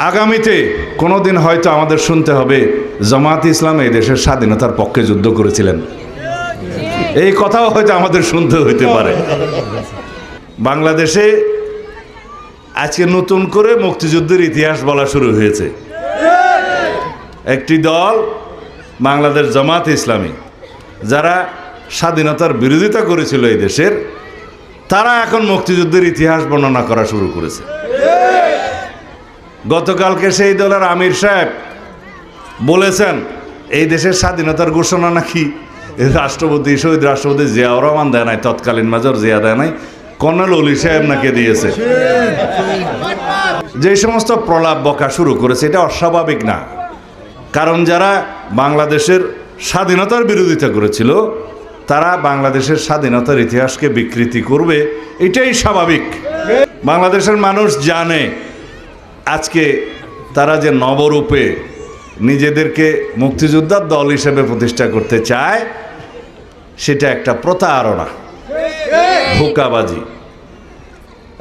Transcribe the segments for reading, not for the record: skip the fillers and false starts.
আগামীতে কোনোদিন হয়তো আমাদের শুনতে হবে জামায়াতে ইসলাম এই দেশের স্বাধীনতার পক্ষে যুদ্ধ করেছিলেন, এই কথাও হয়তো আমাদের শুনতে হইতে পারে। বাংলাদেশে আজকে নতুন করে মুক্তিযুদ্ধের ইতিহাস বলা শুরু হয়েছে। একটি দল বাংলাদেশ জামায়াতে ইসলামী, যারা স্বাধীনতার বিরোধিতা করেছিল এই দেশের, তারা এখন মুক্তিযুদ্ধের ইতিহাস বর্ণনা করা শুরু করেছে। গতকালকে সেই দলের আমির সাহেব বলেছেন এই দেশের স্বাধীনতার ঘোষণা নাকি রাষ্ট্রপতি, শহীদ রাষ্ট্রপতি জিয়াউর রহমান দেয় নাই, তৎকালীন মেজর জিয়া দেয় নাই, কর্নেল অলি সাহেব নাকি দিয়েছে। যে সমস্ত প্রলাপ বকা শুরু করেছে এটা অস্বাভাবিক না, কারণ যারা বাংলাদেশের স্বাধীনতার বিরোধিতা করেছিল তারা বাংলাদেশের স্বাধীনতার ইতিহাসকে বিকৃতি করবে, এটাই স্বাভাবিক। বাংলাদেশের মানুষ জানে আজকে তারা যে নবরূপে নিজেদেরকে মুক্তিযোদ্ধার দল হিসেবে প্রতিষ্ঠা করতে চায়, সেটা একটা প্রতারণা, ধোঁকাবাজি।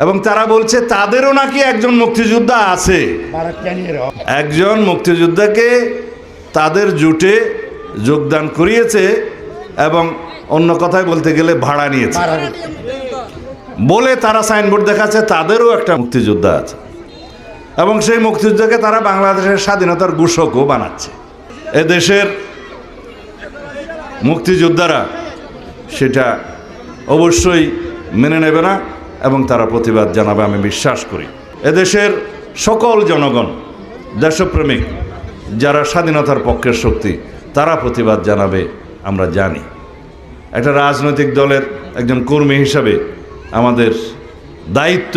এবং তারা বলছে তাদেরও নাকি একজন মুক্তিযোদ্ধা আছে, একজন মুক্তিযোদ্ধাকে তাদের জোটে যোগদান করিয়েছে এবং অন্য কথায় বলতে গেলে ভাড়া নিয়েছে বলে তারা সাইনবোর্ড দেখাচ্ছে তাদেরও একটা মুক্তিযোদ্ধা আছে, এবং সেই মুক্তিযুদ্ধকে তারা বাংলাদেশের স্বাধীনতার ঘোষকও বানাচ্ছে। এদেশের মুক্তিযোদ্ধারা সেটা অবশ্যই মেনে নেবে না এবং তারা প্রতিবাদ জানাবে, আমি বিশ্বাস করি। এদেশের সকল জনগণ, দেশপ্রেমিক যারা স্বাধীনতার পক্ষের শক্তি, তারা প্রতিবাদ জানাবে, আমরা জানি। একটা রাজনৈতিক দলের একজন কর্মী হিসাবে আমাদের দায়িত্ব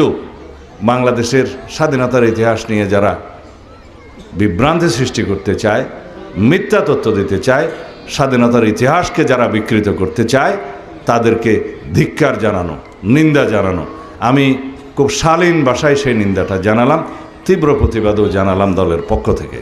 বাংলাদেশের স্বাধীনতার ইতিহাস নিয়ে যারা বিভ্রান্তি সৃষ্টি করতে চায়, মিথ্যা তথ্য দিতে চায়, স্বাধীনতার ইতিহাসকে যারা বিকৃত করতে চায়, তাদেরকে ধিক্কার জানানো, নিন্দা জানানো। আমি খুব শালীন ভাষায় সেই নিন্দাটা জানালাম, তীব্র প্রতিবাদও জানালাম দলের পক্ষ থেকে।